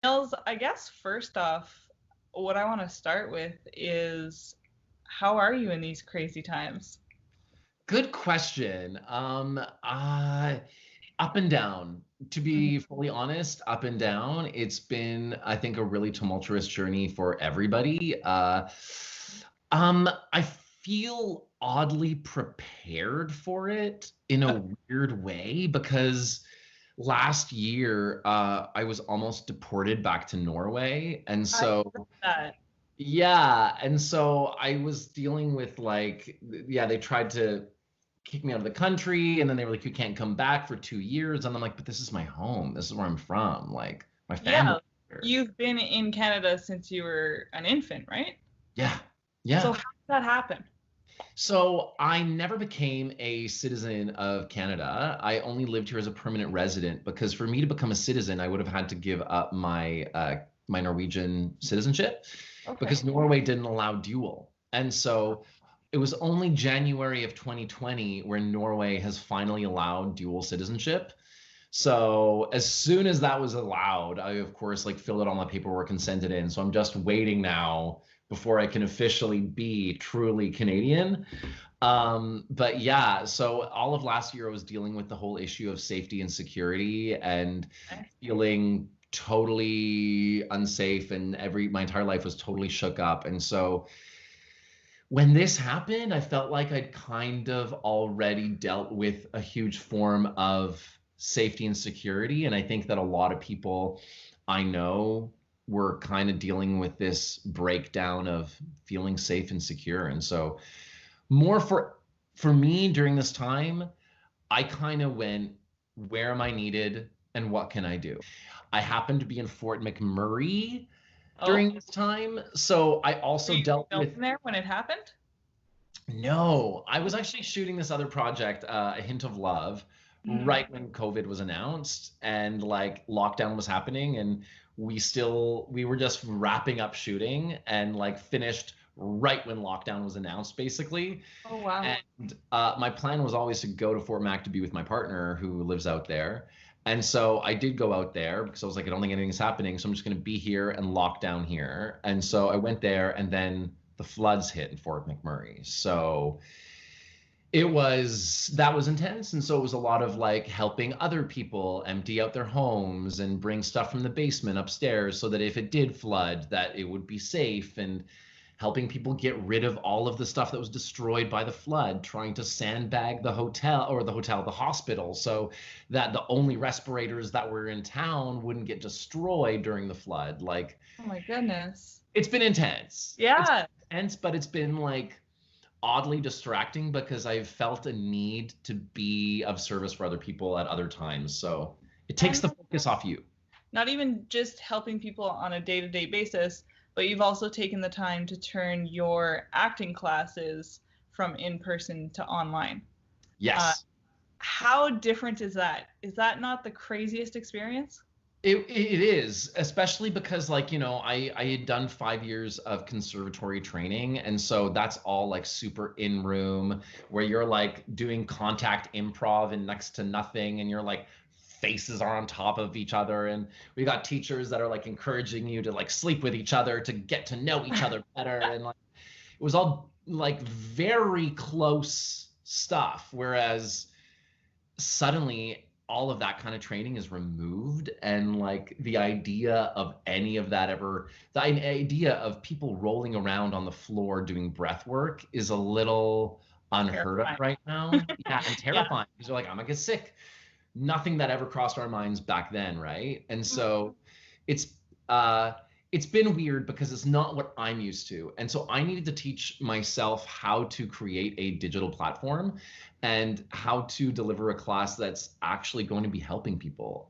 Nils, I guess first off, what I want to start with is how are you in these crazy times? Good question. Up and down. To be fully honest, up and down. It's been, I think, a really tumultuous journey for everybody. I feel oddly prepared for it in a weird way because last year, I was almost deported back to Norway, and I so heard that. yeah, and so I was dealing with like, yeah, they tried to kick me out of the country, and then they were like, you can't come back for 2 years, and I'm like, but this is my home, this is where I'm from, like my family Yeah, here. you've been in Canada since you were an infant, right? Yeah, So yeah. how did that happen? So I never became a citizen of Canada. I only lived here as a permanent resident because for me to become a citizen, I would have had to give up my Norwegian citizenship because Okay. Norway didn't allow dual. And so it was only January of 2020 where Norway has finally allowed dual citizenship. So as soon as that was allowed, I of course like filled out all my paperwork and sent it in. So I'm just waiting now before I can officially be truly Canadian. But yeah, so all of last year I was dealing with the whole issue of safety and security and Okay. feeling totally unsafe, and every my entire life was totally shook up. And so when this happened, I felt like I'd kind of already dealt with a huge form of safety and security. And I think that a lot of people I know were kind of dealing with this breakdown of feeling safe and secure. And so more for me during this time, I kind of went, where am I needed and what can I do? I happened to be in Fort McMurray Oh, during this time, so I were also you dealt with. filming there when it happened? No, I was actually shooting this other project, A Hint of Love, Mm. right when COVID was announced and like lockdown was happening, and we were just wrapping up shooting and like finished right when lockdown was announced, basically. Oh, wow. And my plan was always to go to Fort Mac to be with my partner who lives out there. And so I did go out there because I was like, I don't think anything's happening. So I'm just going to be here and lock down here. And so I went there, and then the floods hit in Fort McMurray. So that was intense. And so it was a lot of like helping other people empty out their homes and bring stuff from the basement upstairs so that if it did flood, that it would be safe, and helping people get rid of all of the stuff that was destroyed by the flood, trying to sandbag the hospital, so that the only respirators that were in town wouldn't get destroyed during the flood. Like, Oh my goodness. it's been intense. It's Yeah. been intense, but it's been like oddly distracting because I've felt a need to be of service for other people at other times. So it takes And the focus off you. not even just helping people on a day-to-day basis, but you've also taken the time to turn your acting classes from in person to online. Uh, Yes. how different is that? Is that not the craziest experience? It is, especially because like, I had done 5 years of conservatory training. And so that's all like super in room where you're like doing contact improv and next to nothing. And you're like faces are on top of each other. And we got teachers that are like encouraging you to like sleep with each other to get to know each other better. And like it was all like very close stuff. Whereas suddenly all of that kind of training is removed, and like the idea of people rolling around on the floor doing breath work is a little unheard of Terrifying. right now. Yeah, and Yeah. terrifying because you're like, I'm gonna get sick. Nothing that ever crossed our minds back then, right? And so it's uh it's been weird because it's not what I'm used to. And so I needed to teach myself how to create a digital platform and how to deliver a class that's actually going to be helping people.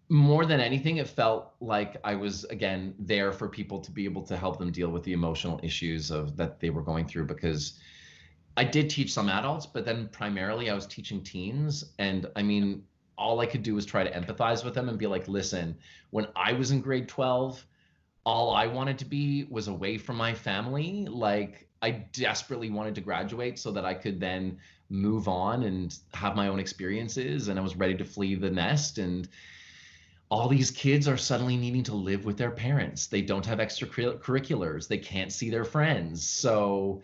More than anything, it felt like I was again there for people to be able to help them deal with the emotional issues of that they were going through, because I did teach some adults, but then primarily I was teaching teens. And I mean, all I could do was try to empathize with them and be like, listen, when I was in grade 12, all I wanted to be was away from my family. Like, I desperately wanted to graduate so that I could then move on and have my own experiences. And I was ready to flee the nest. And all these kids are suddenly needing to live with their parents. They don't have extracurriculars. They can't see their friends. So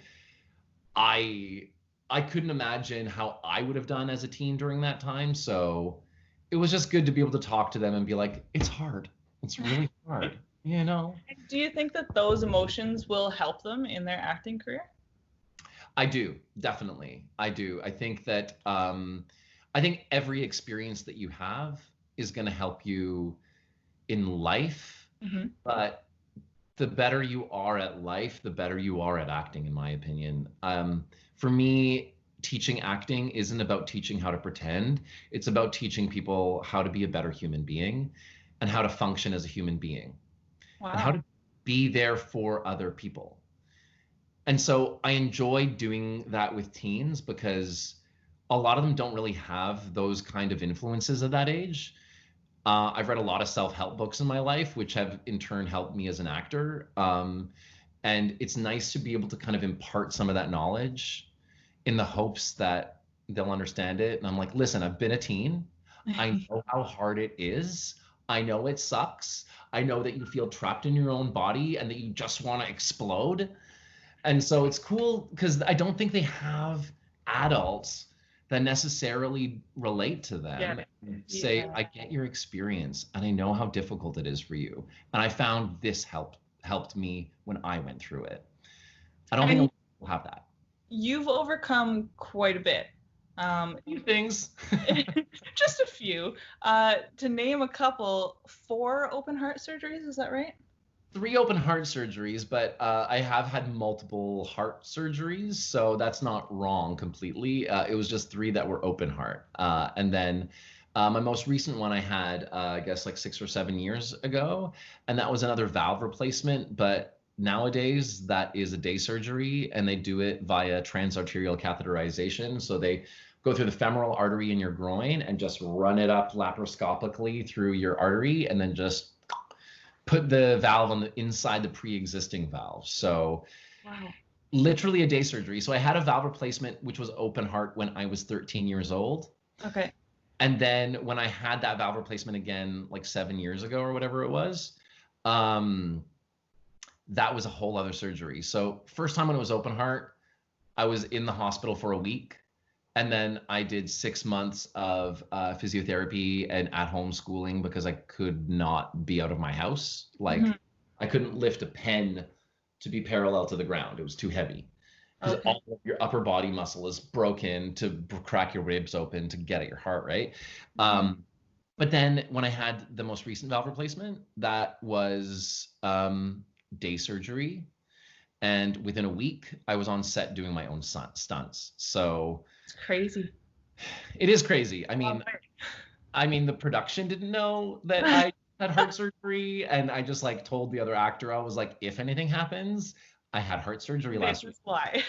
I I couldn't imagine how I would have done as a teen during that time. So it was just good to be able to talk to them and be like, it's hard. It's really hard, you know? Do you think that those emotions will help them in their acting career? I do, definitely. I do. I think every experience that you have is going to help you in life, Hmm. but the better you are at life, the better you are at acting, in my opinion. For me, teaching acting isn't about teaching how to pretend. It's about teaching people how to be a better human being and how to function as a human being and how Wow. to be there for other people. And so I enjoy doing that with teens because a lot of them don't really have those kind of influences at that age. I've read a lot of self-help books in my life, which have in turn helped me as an actor. And it's nice to be able to kind of impart some of that knowledge in the hopes that they'll understand it. And I'm like, listen, I've been a teen. I know how hard it is. I know it sucks. I know that you feel trapped in your own body and that you just want to explode. And so it's cool because I don't think they have adults that necessarily relate to Yeah. them and say, Yeah. I get your experience and I know how difficult it is for you. And I found this helped me when I went through it. I don't think And I'll have that. you've overcome quite a bit. Few things. Just a few. To name a couple, 4 open heart surgeries, is that right? 3 open heart surgeries, but I have had multiple heart surgeries, so that's not wrong completely. It was just 3 that were open heart. And then my most recent one I had, I guess, like 6 or 7 years ago, and that was another valve replacement. But nowadays, that is a day surgery, and they do it via transarterial catheterization. So they go through the femoral artery in your groin and just run it up laparoscopically through your artery, and then just put the valve on the inside the pre-existing valve. So Wow. literally a day surgery. So I had a valve replacement, which was open heart when I was 13 years old. Okay. And then when I had that valve replacement again, like 7 years ago or whatever it was, um, that was a whole other surgery. So first time when it was open heart, I was in the hospital for a week. And then I did 6 months of physiotherapy and at-home schooling because I could not be out of my house. Like Mhm. I couldn't lift a pen to be parallel to the ground. It was too heavy because Okay. all of your upper body muscle is broken to crack your ribs open to get at your heart, right? Mhm. But then when I had the most recent valve replacement, that was day surgery. And within a week, I was on set doing my own stunts. So It's crazy. it is crazy. Wow. I mean, the production didn't know that I had heart surgery, and I just like told the other actor, I was like, if anything happens, I had heart surgery This last week, is why.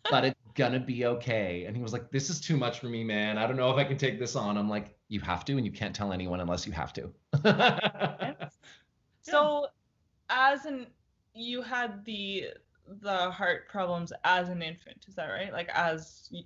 but it's gonna be okay. And he was like, this is too much for me, man. I don't know if I can take this on. I'm like, you have to, and you can't tell anyone unless you have to. Yes. Yeah. So, as an you had the heart problems as an infant, is that right? Like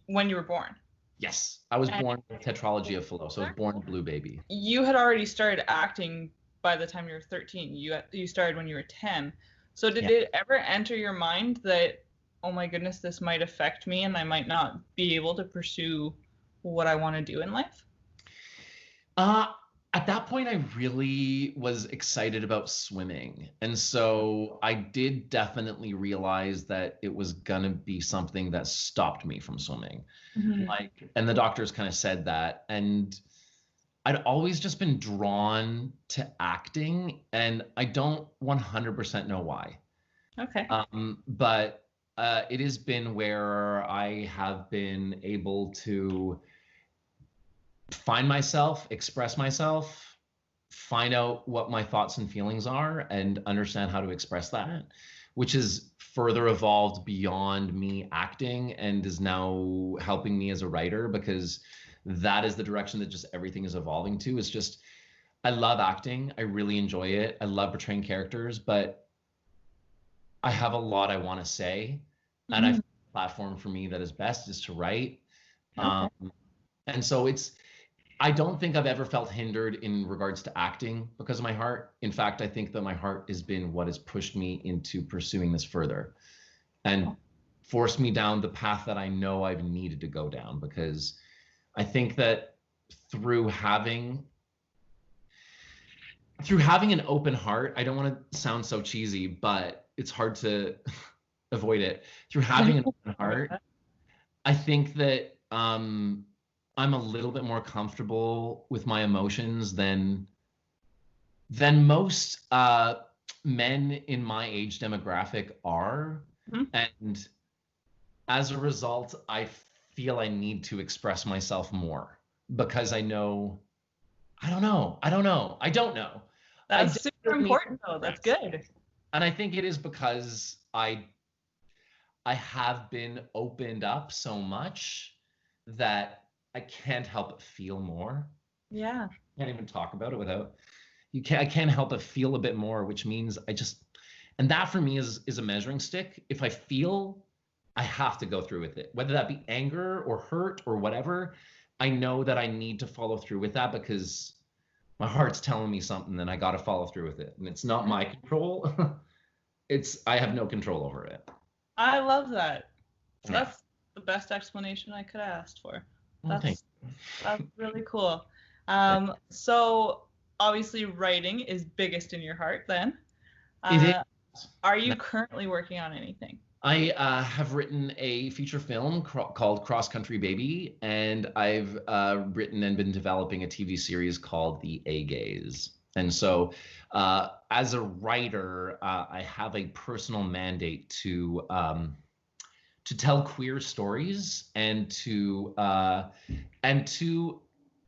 when you were born. Yes, I was And born with tetralogy of Fallot, so I was born a blue baby. you had already started acting by the time you were 13. You started when you were 10. So did Yeah. it ever enter your mind that, oh my goodness, this might affect me and I might not be able to pursue what I want to do in life? Uh, at that point, I really was excited about swimming. And so I did definitely realize that it was gonna be something that stopped me from swimming. Mhm. Like, and the doctors kind of said that. And I'd always just been drawn to acting, and I don't 100% know why. Okay. But it has been where I have been able to find myself, express myself, find out what my thoughts and feelings are, and understand how to express that, which is further evolved beyond me acting and is now helping me as a writer because that is the direction that just everything is evolving to. It's just, I love acting. I really enjoy it. I love portraying characters, but I have a lot I want to say. And I Mhm. think the platform for me that is best is to write. Okay. Um, and so it's I don't think I've ever felt hindered in regards to acting because of my heart. In fact, I think that my heart has been what has pushed me into pursuing this further and forced me down the path that I know I've needed to go down, because I think that through having an open heart, I don't want to sound so cheesy, but it's hard to avoid it. Through having an open heart, I think that I'm a little bit more comfortable with my emotions than most men in my age demographic are. And as a result, I feel I need to express myself more because I know, I don't know. That's super important though. That's good. And I think it is because I have been opened up so much that I can't help but feel more. Yeah. I can't even talk about it without I can't help but feel a bit more, which means and that for me is a measuring stick. If I feel, I have to go through with it, whether that be anger or hurt or whatever. I know that I need to follow through with that because my heart's telling me something and I got to follow through with it. And it's not my control. I have no control over it. I love that. That's the best explanation I could have asked for. That's really cool. So obviously writing is biggest in your heart then. It is. Are you currently working on anything? I have written a feature film called Cross Country Baby, and I've written and been developing a TV series called The A-Gaze. And so as a writer, I have a personal mandate to tell queer stories and to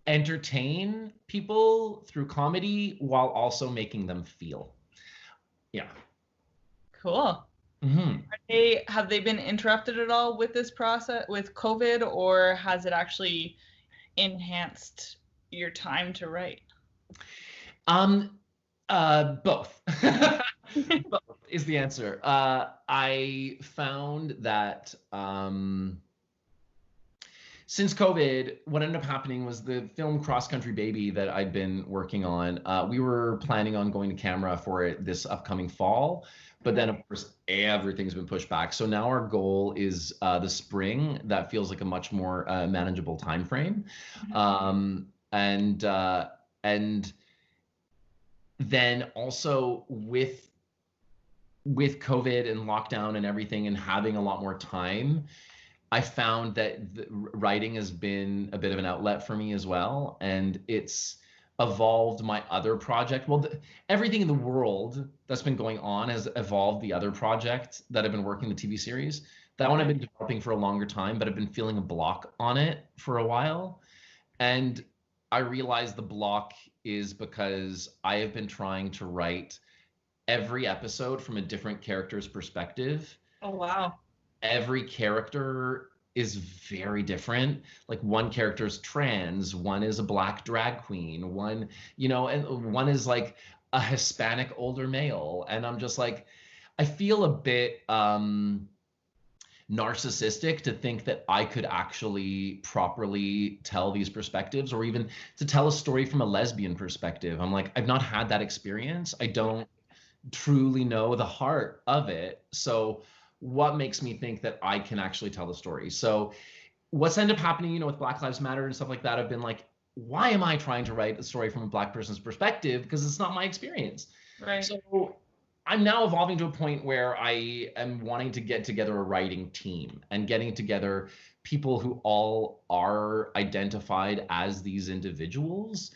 entertain people through comedy while also making them feel. Yeah. Cool. Have they been interrupted at all with this process with COVID, or has it actually enhanced your time to write? Both. Both is the answer. I found that since COVID, what ended up happening was the film Cross Country Baby that I'd been working on, we were planning on going to camera for it this upcoming fall. But then, of course, everything's been pushed back. So now our goal is the spring. That feels like a much more manageable time frame. And then also with COVID and lockdown and everything and having a lot more time, I found that writing has been a bit of an outlet for me as well. And it's evolved my other project. Well, everything in the world that's been going on has evolved the other project that I've been working, the TV series. That one I've been developing for a longer time, but I've been feeling a block on it for a while. And I realized the block is because I have been trying to write every episode from a different character's perspective. Oh, wow. Every character is very different. Like one character's trans, one is a Black drag queen, one, and one is like a Hispanic older male. And I'm just like, I feel a bit narcissistic to think that I could actually properly tell these perspectives, or even to tell a story from a lesbian perspective. I'm like, I've not had that experience. I don't truly know the heart of it. So what makes me think that I can actually tell the story? So what's ended up happening, with Black Lives Matter and stuff like that, I've been like, why am I trying to write a story from a Black person's perspective? Because it's not my experience. Right. So I'm now evolving to a point where I am wanting to get together a writing team and getting together people who all are identified as these individuals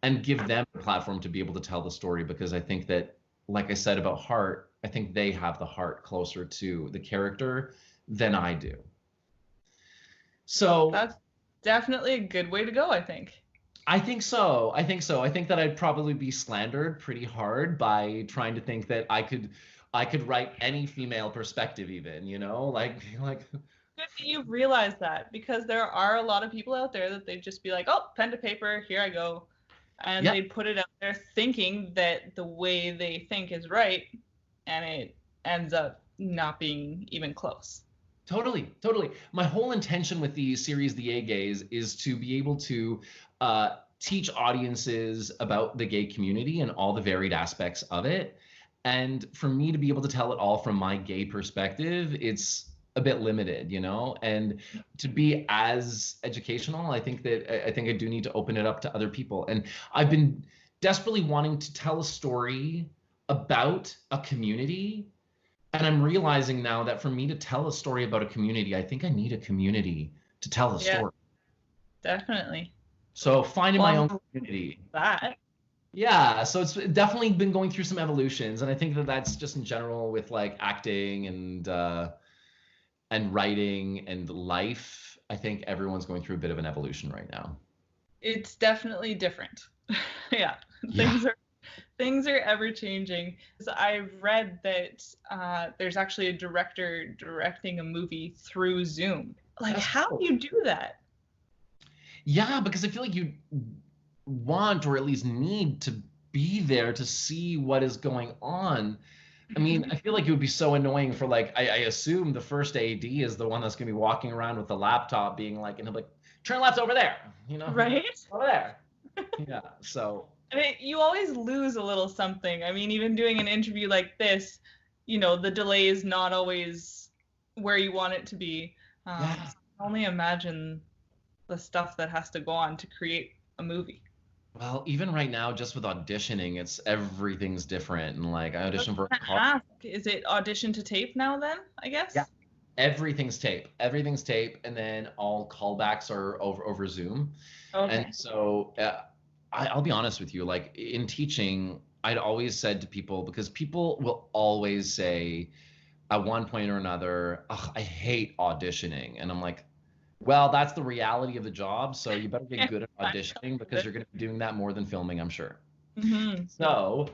and give them a platform to be able to tell the story. Because I think that, like I said about heart, I think they have the heart closer to the character than I do. So that's definitely a good way to go, I think. I think so. I think that I'd probably be slandered pretty hard by trying to think that I could write any female perspective even, like good that you realize that, because there are a lot of people out there that they'd just be like, oh, pen to paper, here I go. And they put it out there thinking that the way they think is right, and it ends up not being even close. Totally, totally. My whole intention with the series, The A Gays, is to be able to teach audiences about the gay community and all the varied aspects of it. And for me to be able to tell it all from my gay perspective, it's a bit limited, you know? And to be as educational, I think I do need to open it up to other people. And I've been desperately wanting to tell a story about a community, and I'm realizing now that for me to tell a story about a community, I think I need a community to tell the Yeah, story. definitely. So finding my own community. That. Yeah, so it's definitely been going through some evolutions, and I think that that's just in general with like acting and writing and life. I think everyone's going through a bit of an evolution right now. It's definitely different. Yeah, things are ever changing. So I've read that there's actually a director directing a movie through Zoom. Like, That's how cool. do you do that? Yeah, because I feel like you want or at least need to be there to see what is going on. I mean, I feel like it would be so annoying for like, I assume the first AD is the one that's going to be walking around with the laptop being like, and he'll be like, turn left over there, you know? Right? Over there. Yeah, so. I mean, you always lose a little something. I mean, even doing an interview like this, the delay is not always where you want it to be. Yeah. So I can only imagine the stuff that has to go on to create a movie. Well, even right now, just with auditioning, everything's different. And like I auditioned for a car. Is it audition to tape now then, I guess? Yeah. Everything's tape. Everything's tape, and then all callbacks are over Zoom. Okay. And so I'll be honest with you, like in teaching, I'd always said to people, because people will always say at one point or another, I hate auditioning. And I'm like, well, that's the reality of the job. So you better get good at auditioning because you're going to be doing that more than filming, I'm sure. Mm-hmm. So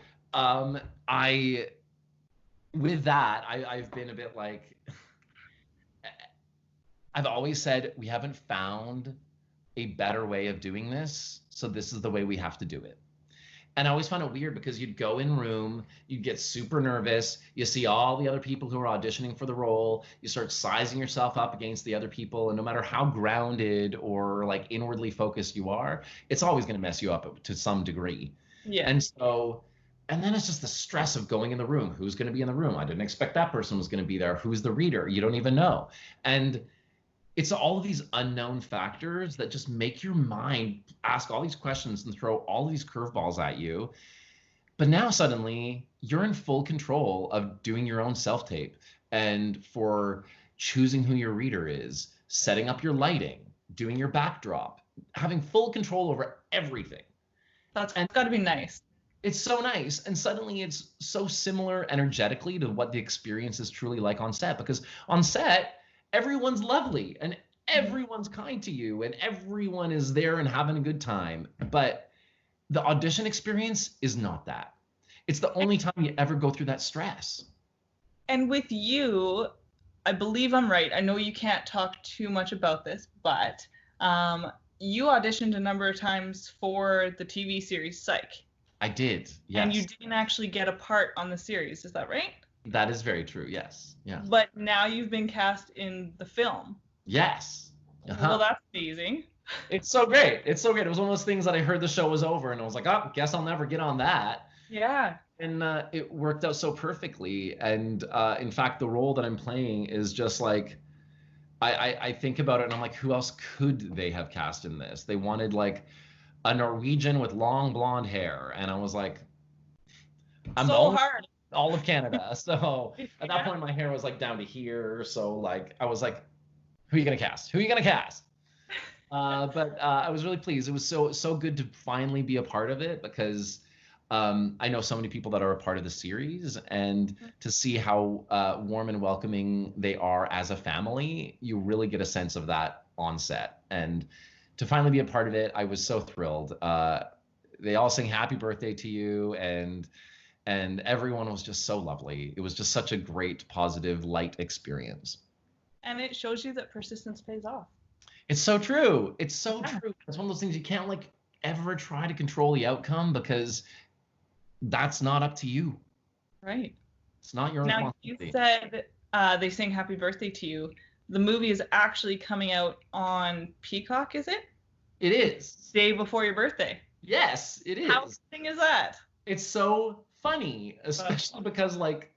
with that, I've been a bit like, I've always said we haven't found a better way of doing this. So this is the way we have to do it. And I always found it weird because you'd go in room, you'd get super nervous, you see all the other people who are auditioning for the role, you start sizing yourself up against the other people, and no matter how grounded or like inwardly focused you are, it's always going to mess you up to some degree. Yeah. And then it's just the stress of going in the room. Who's going to be in the room? I didn't expect that person was going to be there. Who's the reader? You don't even know. And it's all of these unknown factors that just make your mind ask all these questions and throw all these curveballs at you. But now suddenly you're in full control of doing your own self-tape and for choosing who your reader is, setting up your lighting, doing your backdrop, having full control over everything. That's got to be nice. It's so nice. And suddenly it's so similar energetically to what the experience is truly like on set, because on set, everyone's lovely and everyone's kind to you and everyone is there and having a good time. But the audition experience is not that. It's the only time you ever go through that stress. And with you, I believe I'm right. I know you can't talk too much about this, but you auditioned a number of times for the TV series Psych. I did, yes. And you didn't actually get a part on the series, is that right? That is very true, yes. Yeah. But now you've been cast in the film. Yes. Uh-huh. Well, that's amazing. It's so great. It's so great. It was one of those things that I heard the show was over and I was like, oh, guess I'll never get on that. Yeah. And it worked out so perfectly. And in fact, the role that I'm playing is just like, I think about it and I'm like, who else could they have cast in this? They wanted like a Norwegian with long blonde hair. And I was like, I'm so hard. All of Canada. So at that point, my hair was like down to here. So like, I was like, who are you going to cast? Who are you going to cast? But I was really pleased. It was so good to finally be a part of it because I know so many people that are a part of the series, and to see how warm and welcoming they are as a family, you really get a sense of that on set. And to finally be a part of it, I was so thrilled. They all sing happy birthday to you, and everyone was just so lovely. It was just such a great, positive, light experience. And it shows you that persistence pays off. It's so true. It's so true. It's one of those things you can't like ever try to control the outcome because that's not up to you. Right. It's not your responsibility. Now, you said they sing happy birthday to you. the movie is actually coming out on Peacock, is it? It is. Day before your birthday. Yes, it is. How exciting is that? It's so funny, especially because like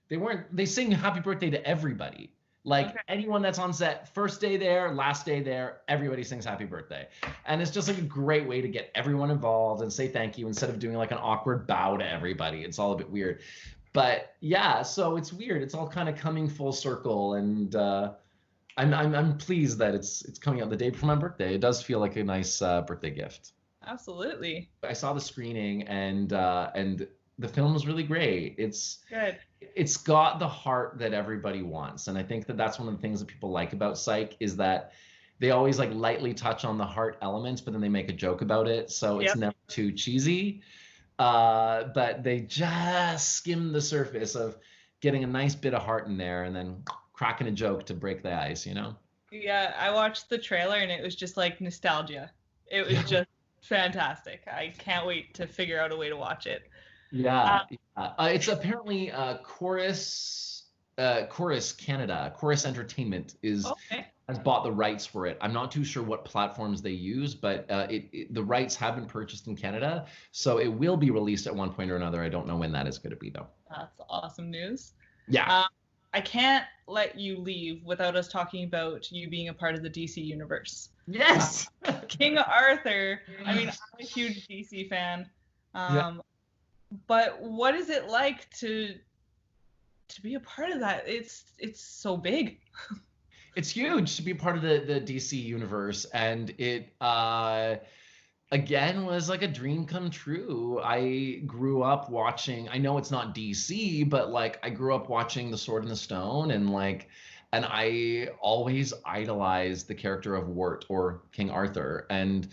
they sing happy birthday to everybody. Like anyone that's on set, first day there, last day there, everybody sings happy birthday. And it's just like a great way to get everyone involved and say thank you instead of doing like an awkward bow to everybody. It's all a bit weird. But yeah, so it's weird. It's all kind of coming full circle, and I'm pleased that it's coming out the day before my birthday. It does feel like a nice birthday gift. Absolutely. I saw the screening, and the film was really great. It's good. It's got the heart that everybody wants, and I think that that's one of the things that people like about Psych is that they always like lightly touch on the heart elements, but then they make a joke about it, so it's never too cheesy. But they just skim the surface of getting a nice bit of heart in there, and then cracking a joke to break the ice, you know? Yeah, I watched the trailer and it was just like nostalgia. It was just fantastic. I can't wait to figure out a way to watch it. Yeah, it's apparently Chorus Canada, Chorus Entertainment has bought the rights for it. I'm not too sure what platforms they use, but the rights have been purchased in Canada, so it will be released at one point or another. I don't know when that is going to be though. That's awesome news. Yeah. I can't let you leave without us talking about you being a part of the DC universe. Yes. King Arthur. I mean, I'm a huge DC fan. But what is it like to be a part of that? It's so big. It's huge to be a part of the DC universe, and it again was like a dream come true. I grew up watching, I know it's not DC, but like I grew up watching The Sword and the Stone, and I always idolized the character of Wirt, or King Arthur, and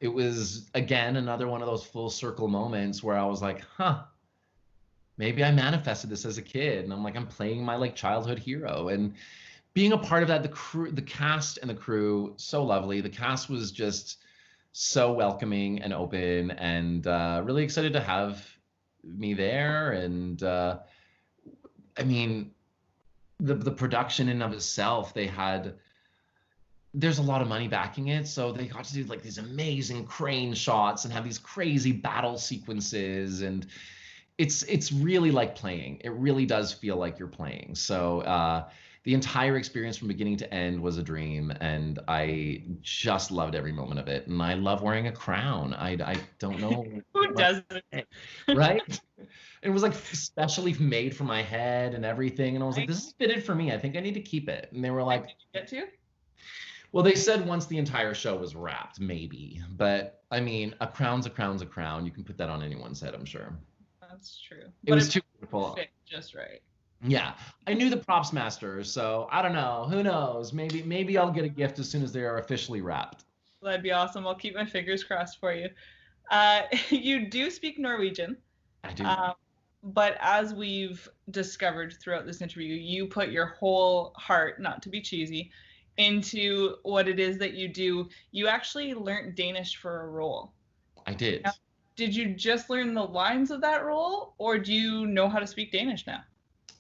it was again another one of those full circle moments where I was like, maybe I manifested this as a kid, and I'm playing my like childhood hero, and being a part of that. The cast and the crew, so lovely. The cast was just so welcoming and open, and really excited to have me there. And I mean, the production in and of itself, there's a lot of money backing it, so they got to do like these amazing crane shots and have these crazy battle sequences, and it's really like playing. It really does feel like you're playing. So the entire experience from beginning to end was a dream, and I just loved every moment of it. And I love wearing a crown. I don't know who doesn't, right? It was like specially made for my head and everything, and I was like, this is fitted for me. I think I need to keep it. And they were like, did you get to? Well, they said once the entire show was wrapped, maybe. But I mean, a crown's a crown's a crown. You can put that on anyone's head, I'm sure. That's true. It was too beautiful. Fit just right. Yeah, I knew the props master, so I don't know. Who knows? Maybe I'll get a gift as soon as they are officially wrapped. That'd be awesome. I'll keep my fingers crossed for you. You do speak Norwegian. I do. But as we've discovered throughout this interview, you put your whole heart, not to be cheesy, into what it is that you do. You actually learned Danish for a role. I did. Now, did you just learn the lines of that role, or do you know how to speak Danish now?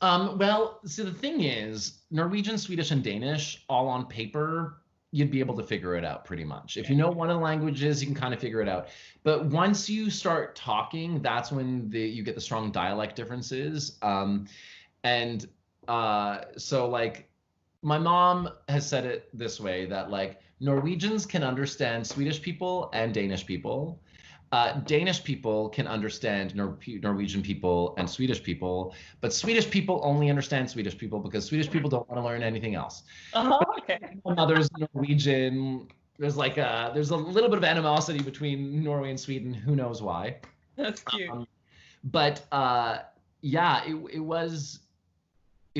Well, so the thing is, Norwegian, Swedish, and Danish, all on paper, you'd be able to figure it out pretty much. If you know one of the languages, you can kind of figure it out. But once you start talking, that's when you get the strong dialect differences. So like, my mom has said it this way, that like Norwegians can understand Swedish people and Danish people. Danish people can understand Norwegian people and Swedish people, but Swedish people only understand Swedish people because Swedish people don't want to learn anything else. Okay. My mother's Norwegian. There's a little bit of animosity between Norway and Sweden. Who knows why? That's cute. Yeah, it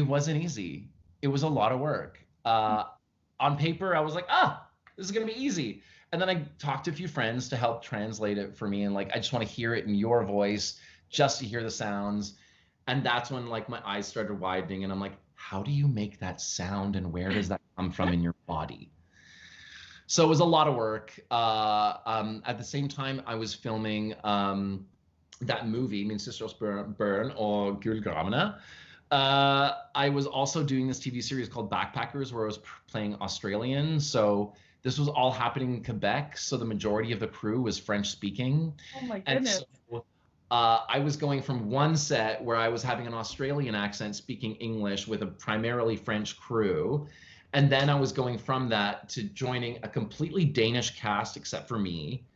wasn't easy. It was a lot of work. On paper, I was like, this is gonna be easy. And then I talked to a few friends to help translate it for me. And like, I just want to hear it in your voice just to hear the sounds. And that's when like my eyes started widening, and I'm like, how do you make that sound, and where does that come from in your body? So it was a lot of work. At the same time, I was filming that movie, Min Systers Burn or Guldgravene. I was also doing this TV series called Backpackers, where I was playing Australian. So this was all happening in Quebec. So the majority of the crew was French speaking. Oh my And goodness. so I was going from one set where I was having an Australian accent speaking English with a primarily French crew. And then I was going from that to joining a completely Danish cast except for me.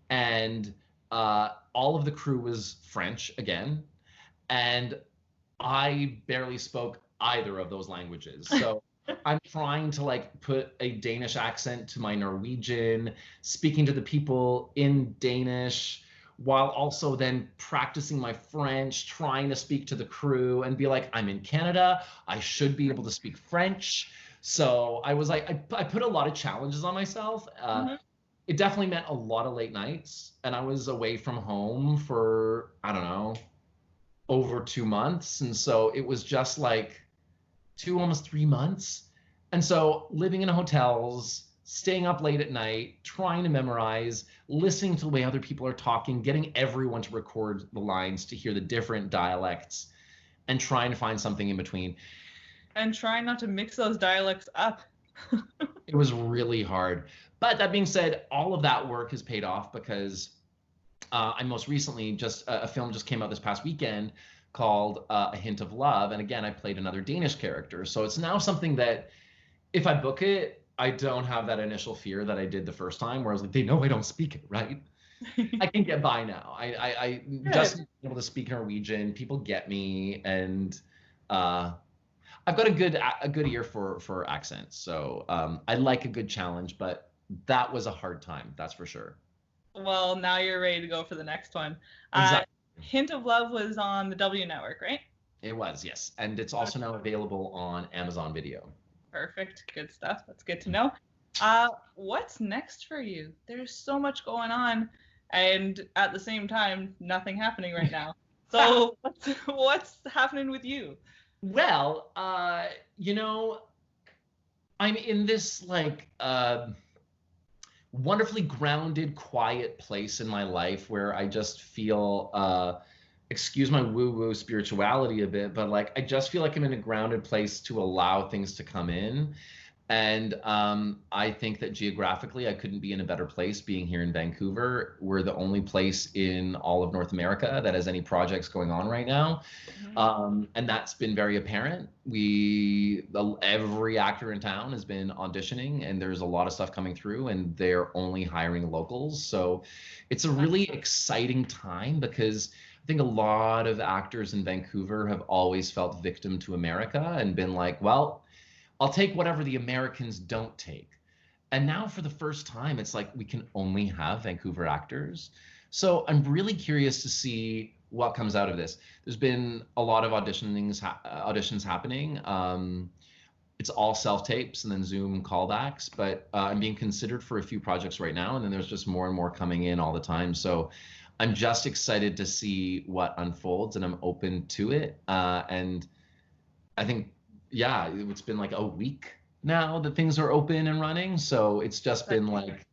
And all of the crew was French again. And I barely spoke either of those languages. So I'm trying to like put a Danish accent to my Norwegian, speaking to the people in Danish, while also then practicing my French, trying to speak to the crew and be like, I'm in Canada, I should be able to speak French. So I was like, I put a lot of challenges on myself. It definitely meant a lot of late nights, and I was away from home for, I don't know, over 2 months. And so it was just like almost 3 months. And so living in hotels, staying up late at night, trying to memorize, listening to the way other people are talking, getting everyone to record the lines to hear the different dialects, and trying to find something in between. And trying not to mix those dialects up. It was really hard. But that being said, all of that work has paid off, because I most recently a film just came out this past weekend called A Hint of Love. And again, I played another Danish character. So it's now something that if I book it, I don't have that initial fear that I did the first time, where I was like, they know I don't speak it, right? I can get by now. I just being able to speak Norwegian, people get me, and I've got a good ear for accents. So I like a good challenge, but that was a hard time, that's for sure. Well, now you're ready to go for the next one. Exactly. Hint of Love was on the W Network, right? It was, yes. And it's also now available on Amazon Video. Perfect. Good stuff. That's good to know. What's next for you? There's so much going on, and at the same time, nothing happening right now. So what's happening with you? Well, you know, I'm in this like wonderfully grounded, quiet place in my life where I just feel, excuse my woo-woo spirituality a bit, but like I just feel like I'm in a grounded place to allow things to come in. And I think that geographically, I couldn't be in a better place being here in Vancouver. We're the only place in all of North America that has any projects going on right now. And that's been very apparent. Every actor in town has been auditioning, and there's a lot of stuff coming through, and they're only hiring locals. So it's a really exciting time, because I think a lot of actors in Vancouver have always felt victim to America and been like, well, I'll take whatever the Americans don't take. And now for the first time, it's like we can only have Vancouver actors. So I'm really curious to see what comes out of this. There's been a lot of auditions happening. It's all self-tapes and then Zoom callbacks, but I'm being considered for a few projects right now, and then there's just more and more coming in all the time. So I'm just excited to see what unfolds, and I'm open to it. And I think, yeah, it's been like a week now that things are open and running. So it's just been like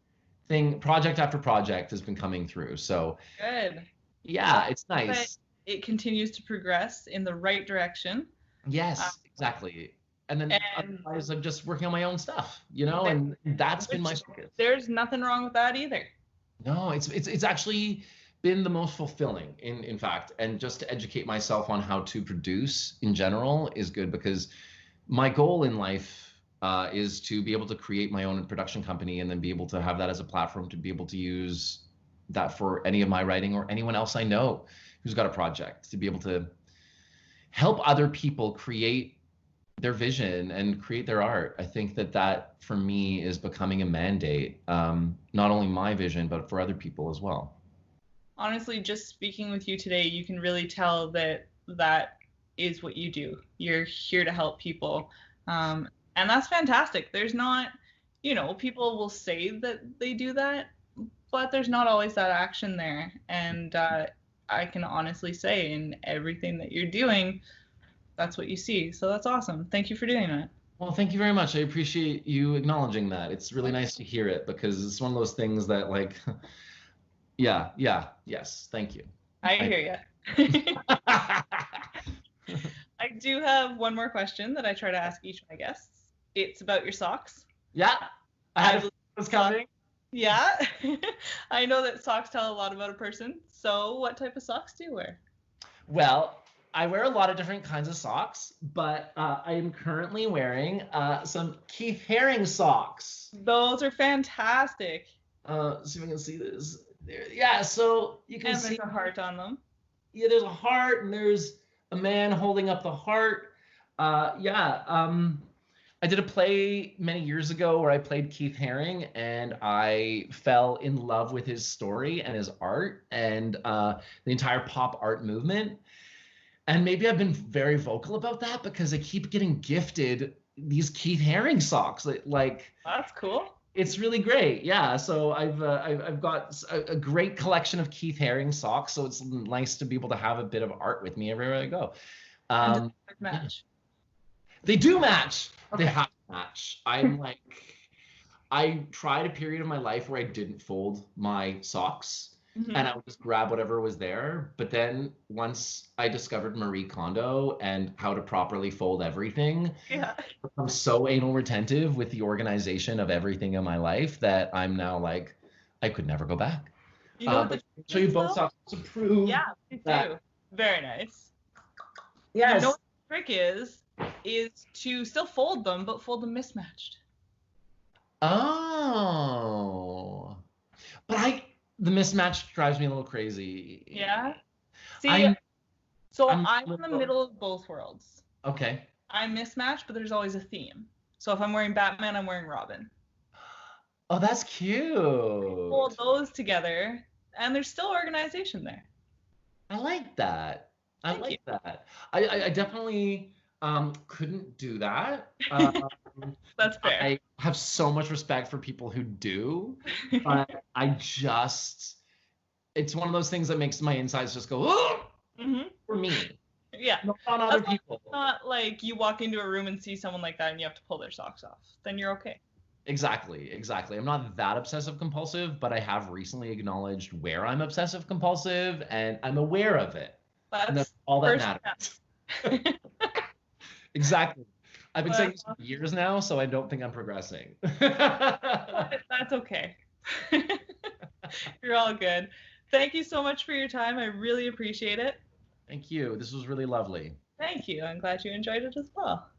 project after project has been coming through. So good. Yeah, it's nice. It continues to progress in the right direction. Yes, exactly. And then otherwise I'm just working on my own stuff, you know, and that's been my focus. There's nothing wrong with that either. No, it's actually been the most fulfilling in fact, and just to educate myself on how to produce in general is good, because my goal in life is to be able to create my own production company, and then be able to have that as a platform to be able to use that for any of my writing or anyone else I know who's got a project, to be able to help other people create their vision and create their art. I think that for me is becoming a mandate, not only my vision, but for other people as well. Honestly, just speaking with you today, you can really tell that is what you do. You're here to help people. And that's fantastic. There's not, people will say that they do that, but there's not always that action there. And I can honestly say in everything that you're doing, that's what you see. So that's awesome. Thank you for doing that. Well, thank you very much. I appreciate you acknowledging that. It's really nice to hear it, because it's one of those things that like, yes, thank you. I hear you. I do have one more question that I try to ask each of my guests. It's about your socks. Yeah, I had it was coming. Yeah, I know that socks tell a lot about a person. So what type of socks do you wear? Well, I wear a lot of different kinds of socks, but I am currently wearing some Keith Haring socks. Those are fantastic. See if I can see this. There, yeah, so you can see. And there's a heart on them. Yeah, there's a heart, and there's a man holding up the heart. I did a play many years ago where I played Keith Haring, and I fell in love with his story and his art and the entire pop art movement. And maybe I've been very vocal about that because I keep getting gifted these Keith Haring socks. Like that's cool. It's really great. Yeah. So I've got a great collection of Keith Haring socks. So it's nice to be able to have a bit of art with me everywhere I go. Does it match? They do match. Okay. They have to match. I'm like, I tried a period of my life where I didn't fold my socks. Mm-hmm. And I would just grab whatever was there. But then once I discovered Marie Kondo and how to properly fold everything, I'm so anal retentive with the organization of everything in my life that I'm now like, I could never go back. You know but show you both socks to prove. Yeah, me too. Very nice. Yes. You know what the trick is to still fold them, but fold them mismatched. Oh. But the mismatch drives me a little crazy. Yeah. See, I'm in the middle of both worlds. Okay. I'm mismatched, but there's always a theme. So if I'm wearing Batman, I'm wearing Robin. Oh, that's cute. Hold those together, and there's still organization there. I like that. I like that. I definitely couldn't do that. That's fair. I have so much respect for people who do, but it's one of those things that makes my insides just go, oh, for me. Yeah. Not on other people. It's not like you walk into a room and see someone like that and you have to pull their socks off. Then you're okay. Exactly. I'm not that obsessive compulsive, but I have recently acknowledged where I'm obsessive compulsive and I'm aware of it. That's all that matters. Exactly. I've been saying this for years now, so I don't think I'm progressing. That's okay. You're all good. Thank you so much for your time. I really appreciate it. Thank you. This was really lovely. Thank you. I'm glad you enjoyed it as well.